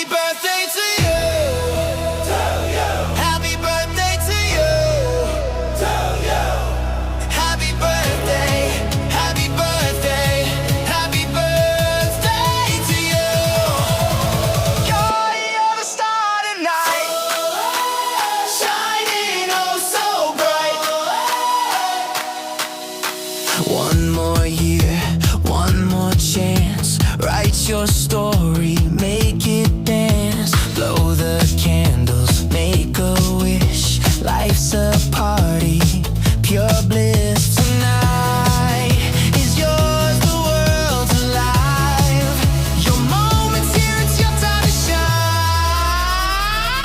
birthday to you. Happy birthday to you. Happy birthday. Happy birthday. Happy birthday to you. You're the star tonight, shining oh so bright. One more year, one more chance. Write your story, make it dance. Blow the candles, make a wish. Life's a party, pure bliss. Tonight is yours, the world's alive. Your moment's here, it's your time to shine.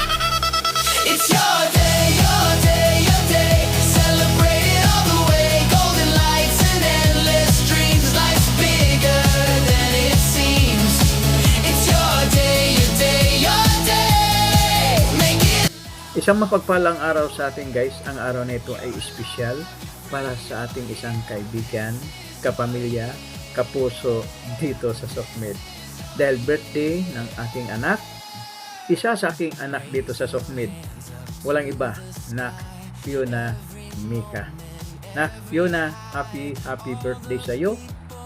It's your day, your day, your day. Celebrate it all the way. Golden lights and endless dreams. Life's bigger than it seems. It's your day, your day, your day. Make it. Isang mapagpalang araw sa atin guys. Ang araw na ito ay espesyal para sa ating isang kaibigan, kapamilya, kapuso dito sa Sokmed. Dahil birthday ng ating anak, isa sa aking anak dito sa Sokmed. Walang iba, Nak Fiona Mika. Nak Fiona, happy birthday sa iyo.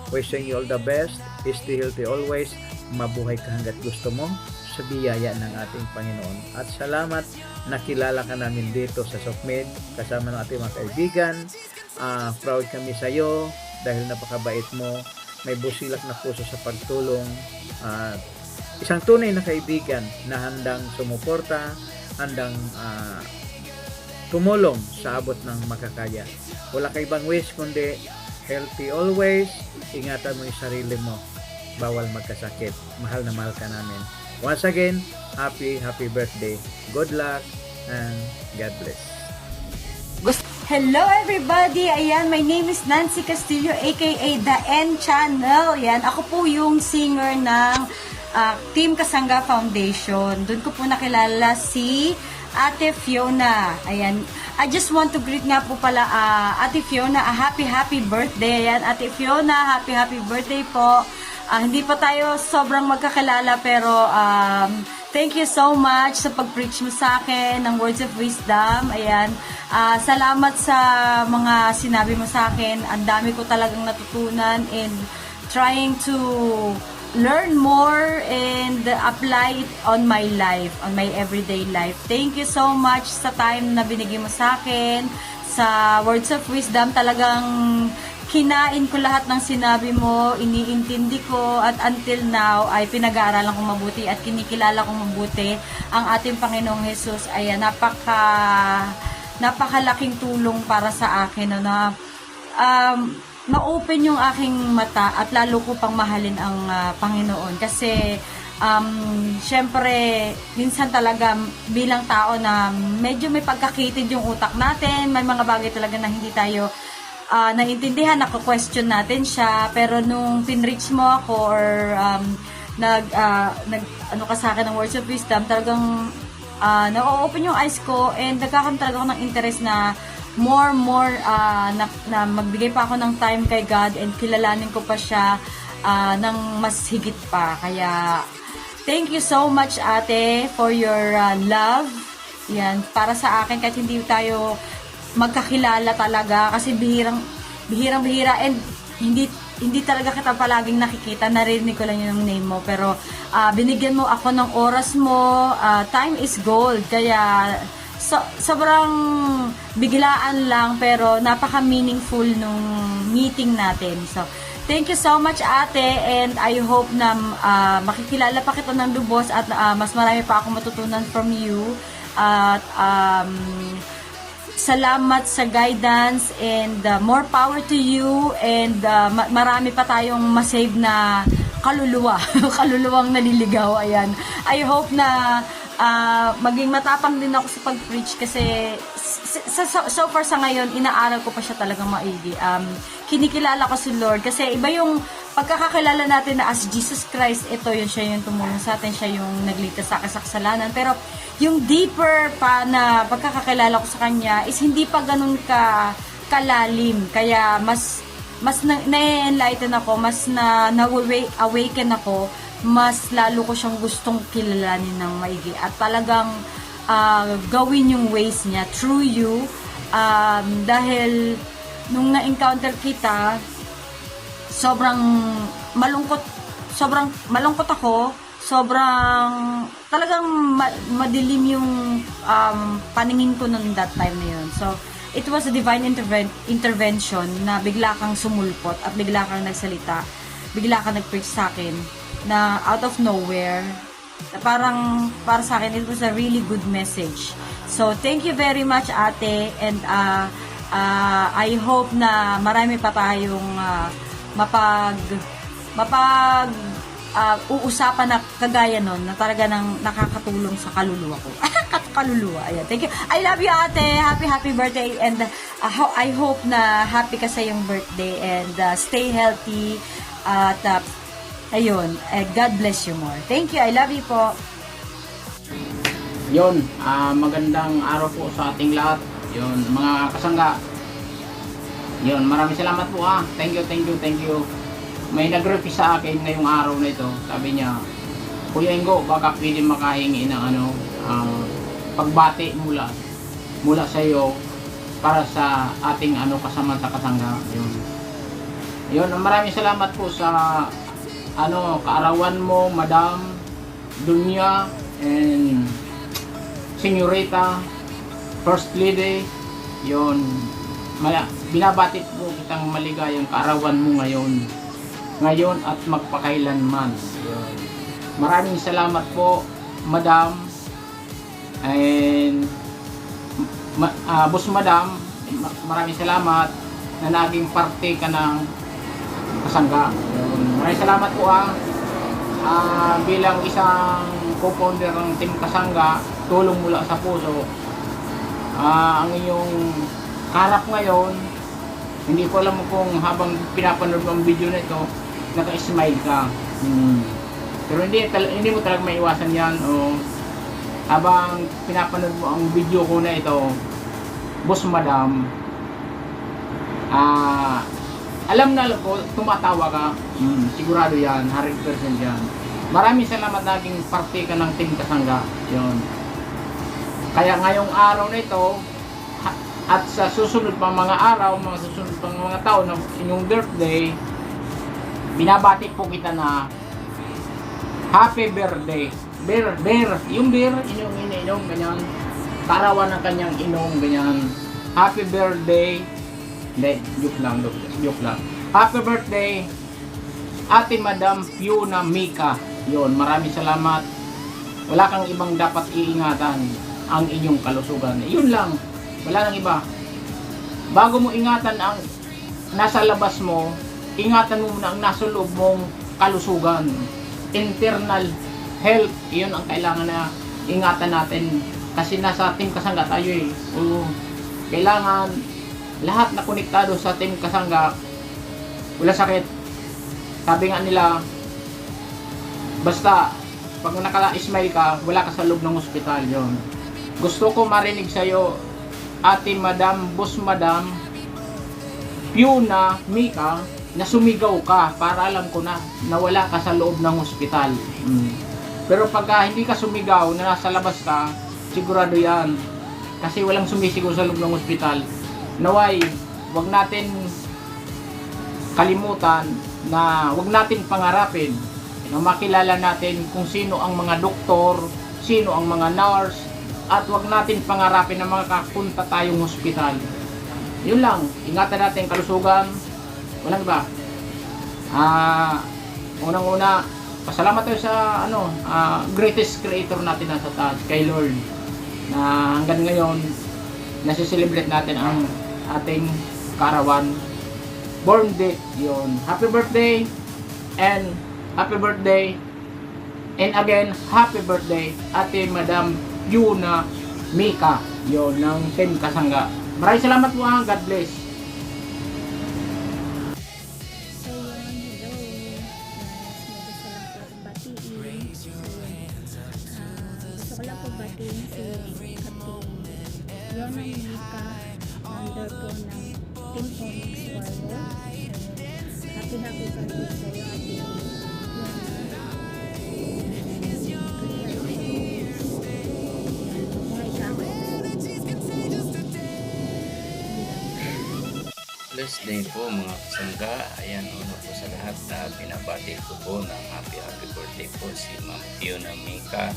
Wishing you all the best. Stay healthy always. Mabuhay ka hanggat gusto mo sa biyaya ng ating Panginoon. At salamat nakilala ka namin dito sa Sokmed kasama ng ating mga kaibigan. Proud kami sa iyo dahil napakabait mo. May busilak na puso sa pagtulong. Isang tunay na kaibigan na handang sumuporta, handang tumulong sa abot ng makakaya. Wala ka ibang wish kundi healthy always. Ingatan mo yung sarili mo. Bawal magkasakit. Mahal na mahal ka namin. Once again, happy birthday. Good luck and God bless. Hello everybody! Ayan, my name is Nancy Castillo aka The N Channel. Ayan, ako po yung singer ng Team Kasangga Foundation. Doon ko po nakilala si Ate Fiona. Ayan, I just want to greet nga po pala Ate Fiona, a happy birthday. Ayan, Ate Fiona, happy birthday po. Hindi pa tayo sobrang magkakilala pero thank you so much sa pag-preach mo sa akin ng words of wisdom. Ayan. Salamat sa mga sinabi mo sa akin. Ang dami ko talagang natutunan and trying to learn more and apply it on my life, on my everyday life. Thank you so much sa time na binigay mo sa akin. Sa words of wisdom, talagang kinain ko lahat ng sinabi mo, iniintindi ko, at until now ay pinag-aaralan kong mabuti at kinikilala kong mabuti ang ating Panginoong Jesus. Ay napakalaking tulong para sa akin na ma-open yung aking mata at lalo ko pang mahalin ang Panginoon. Kasi syempre minsan talaga bilang tao na medyo may pagkakitid yung utak natin, may mga bagay talaga na hindi tayo naintindihan, nako-question natin siya, pero nung pinreach mo ako or ano ka sa akin ng words of wisdom, talagang na-open yung eyes ko and nagkakaroon talaga ako ng interest na more na magbigay pa ako ng time kay God and kilalanin ko pa siya ng mas higit pa. Kaya thank you so much ate for your love. Yan, para sa akin kahit hindi tayo magkakilala talaga kasi bihirang-bihira and hindi talaga kita palaging nakikita, narinig ko lang yung name mo, pero binigyan mo ako ng oras mo. Time is gold, kaya sobrang biglaan lang pero napaka-meaningful nung meeting natin. So thank you so much ate and I hope na makikilala pa kita ng lubos at mas marami pa ako matutunan from you at salamat sa guidance and more power to you and marami pa tayong masave na kaluluwang naliligaw. Ayan, I hope na maging matapang din ako sa pag-preach kasi so far sa ngayon inaaral ko pa siya talagang maigi. Kinikilala ko si Lord kasi iba yung pagkakakilala natin na as Jesus Christ, ito yun, siya yung tumulong sa atin, siya yung nagligtas sa kasalanan, pero yung deeper pa na pagkakakilala ko sa kanya is hindi pa ganun kalalim, kaya mas na-enlighten ako, mas na-awaken ako mas lalo ko siyang gustong kilalanin ng maigi at talagang gawin yung ways niya through you, dahil nung na-encounter kita, sobrang malungkot ako, sobrang talagang madilim yung paningin ko nung that time na yun. So it was a divine intervention na bigla kang sumulpot at bigla kang nagsalita, bigla kang nag-preach sa akin na out of nowhere, na parang para sa akin it was a really good message. So thank you very much, ate, and I hope na marami pa tayong uusapan na kagaya nun na talaga nang nakakatulong sa kaluluwa ko. Kaluluwa. Ayan. Thank you. I love you, ate. Happy birthday, and I hope na happy ka sa iyong birthday, and stay healthy at ayun, God bless you more. Thank you. I love you po. Yun, magandang araw po sa ating lahat. Yun, mga kasangga. Yun, maraming salamat po Thank you. May nag-request sa akin ngayong araw na ito. Sabi niya, Kuya Ingo, baka pwede makahingi ng pagbati mula sa iyo para sa ating kasama sa kasangga. Yun, maraming salamat po sa kaarawan mo, Madam Dunya and Senyorita First Lady. Yun, binabati po kitang maligayang kaarawan mo ngayon at magpakailanman. Maraming salamat po, Madam, and Boss Madam, maraming salamat na naging parte ka ng kasangga. Maraming salamat po bilang isang co-founder ng Team Kasangga, tulong mula sa puso. Ang iyong harap ngayon, hindi ko alam kung habang pinapanood mo ang video na ito, naka-smile ka. Pero hindi mo talaga maiwasan yan. Habang pinapanood mo ang video ko na ito, Boss Madam, alam ko, tumatawa ka. Sigurado yan, 100% yan. Maraming salamat naging parte ka ng Team Kasangga. Yun. Kaya ngayong araw na ito, at sa susunod pang mga araw, susunod pang mga taon ng inyong birthday, binabati po kita na happy birthday. Yung beer, inom, ganyan. Karawan ng kanyang inom, ganyan. Happy birthday. Hindi, joke lang. Happy birthday, Ate Madam Fiona Mika. Yun, maraming salamat. Wala kang ibang dapat iingatan, ang inyong kalusugan. Yun lang. Wala nang iba. Bago mo ingatan ang nasa labas mo, ingatan mo muna ang nasa loob mong kalusugan. Internal health, yun ang kailangan na ingatan natin. Kasi nasa Team Kasangga tayo kailangan lahat na konektado sa Team Kasangga, wala sakit. Sabi nga nila, basta pag naka-smile ka, wala ka sa loob ng ospital. Yun. Gusto ko marinig sa'yo, Ate Madam, Boss Madam Fiona Mika, na sumigaw ka para alam ko na wala ka sa loob ng ospital. Pero pagka hindi ka sumigaw na nasa labas ka, sigurado yan. Kasi walang sumisigaw sa loob ng ospital. Naway, wag natin kalimutan na wag natin pangarapin na makilala natin kung sino ang mga doktor, sino ang mga nurse, at wag natin pangarapin na makakapunta tayong hospital. Yun lang, ingatan natin kalusugan. Walang iba. Unang-una, pasalamat tayo sa greatest creator natin nasa taas, kay Lord, na hanggang ngayon nasi-celebrate natin ang ating karawan born date. Yun, happy birthday and again happy birthday Ate Madam Fiona Mika, yun, ng Team Kasangga. Maraming salamat po God bless. Gusto ko lang po batiin si Fiona Mika, member po ng Team Onyx Warrior. Happy birthday sa iyo, Ate Fiona. Blessed day po mga kasangga. Ayan, una po sa lahat na binabati ko po ng happy birthday po si Ma'am Fiona Mika.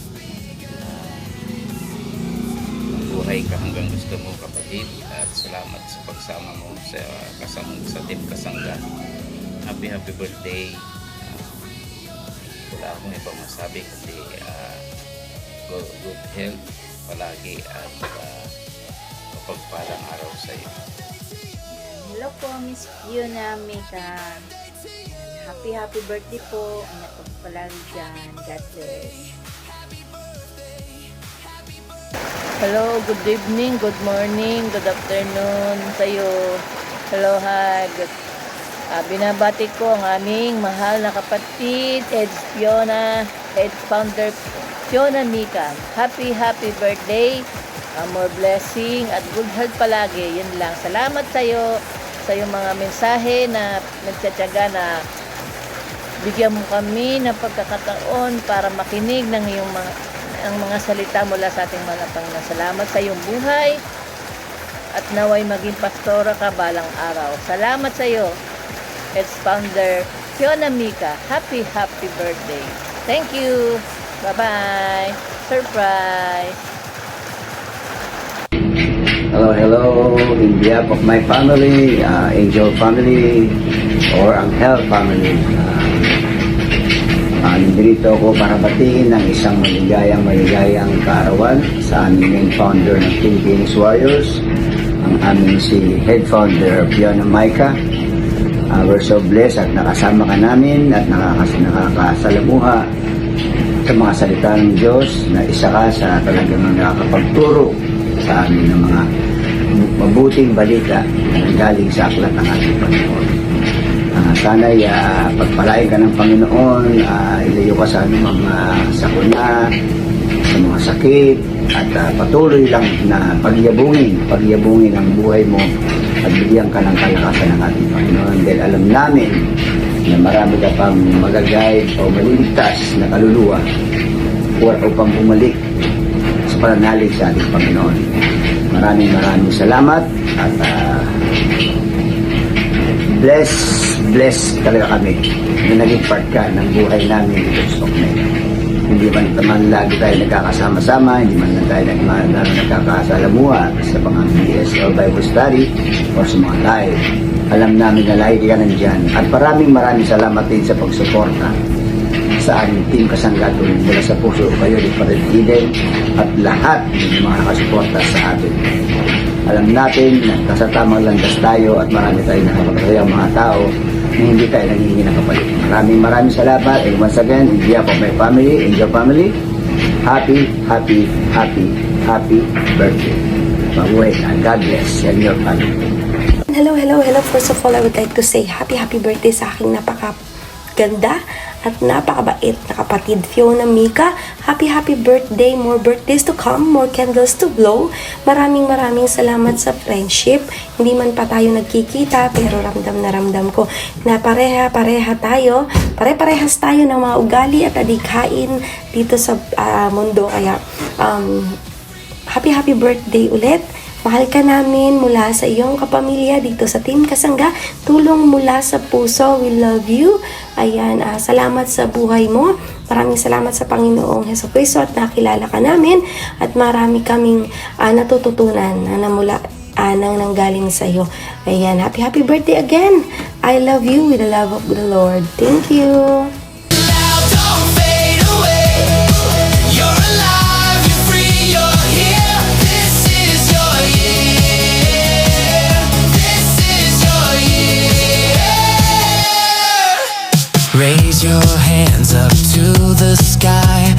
Mabuhay ka hanggang gusto mo kapatid at salamat sa pagsama mo sa Team Kasangga. Happy birthday. Wala akong ibang masabi kasi good health palagi at mapagpalang araw sa iyo. Hello po, Miss Fiona Mika. Happy birthday po. Ang napagpalagi dyan. God bless. Hello, good evening, good morning, good afternoon sa'yo. Hello, hi. Binabati ko ang aming mahal na kapatid, Fiona, Founder Fiona Mika. Happy birthday. More blessing at good health palagi. Yun lang. Salamat sa'yo sa iyong mga mensahe na nagtsatsaga na bigyan mo kami ng pagkakataon para makinig ng iyong mga salita mula sa ating mga Panginoon. Salamat sa iyong buhay at naway maging pastora ka balang araw. Salamat sa iyo, Founder Fiona Mika. Happy birthday. Thank you. Bye-bye. Surprise. Hello, in behalf of my family, Angel family, or Angel family. Nandito ako para batiin ng isang maligayang kaarawan sa aming main founder ng Team Phoenix Warriors, ang aming si Head Founder Fiona Mika. We're so blessed at nakasama ka namin at nakakasalamuha sa mga salita ng Diyos na isa ka sa talagang nakakapagturo sa amin ng mga mabuting balita na galing sa aklat ng ating Panginoon. Sana'y pagpalain ka ng Panginoon, ilayo ka sa anumang sakuna, sa mga sakit, at patuloy lang na pagyabungin ang buhay mo at bigyan ka ng kalakasan ng ating Panginoon. Dahil alam namin na marami ka pang magaguide o maliligtas na kaluluwa upang bumalik sa pananalig sa ating Panginoon. Maraming salamat at bless talaga kami na naging part ka ng buhay namin dito sa Stockman. Hindi man lagi tayo nagkakasama-sama, hindi man tayo nagkakasalamuha sa mga BSL Bible Study o sa mga live. Alam namin na lagi ka nandyan at maraming salamat din sa pagsuporta sa aming Team Kasangga mula sa puso kayo ni Pared Eden at lahat ng mga nakasuporta sa atin. Alam natin na nasa tamang landas tayo at marami tayong nakapagpapayang mga tao na hindi tayo nangingi ng kapalit. Maraming salamat and once again, in behalf of my family, Angel family, happy birthday. Mabuhay ka. God bless and your family. Hello. First of all, I would like to say happy birthday sa aking napakaganda at napakabait na kapatid Fiona Mika. Happy birthday. More birthdays to come. More candles to blow. Maraming salamat sa friendship. Hindi man pa tayo nagkikita pero ramdam ko na parehas tayo ng mga ugali at adikain dito sa mundo. Kaya happy birthday ulit. Mahal ka namin mula sa iyong kapamilya dito sa Team Kasangga. Tulong mula sa puso. We love you. Ayan, salamat sa buhay mo. Maraming salamat sa Panginoong Jesucristo at nakilala ka namin. At marami kaming natututunan na mula nang nanggaling sa iyo. Ayan, happy birthday again. I love you with the love of the Lord. Thank you. Loud, don't fade away. You're alive, you're free, you're here. This is your year. This is your year. Raise your hands up to the sky.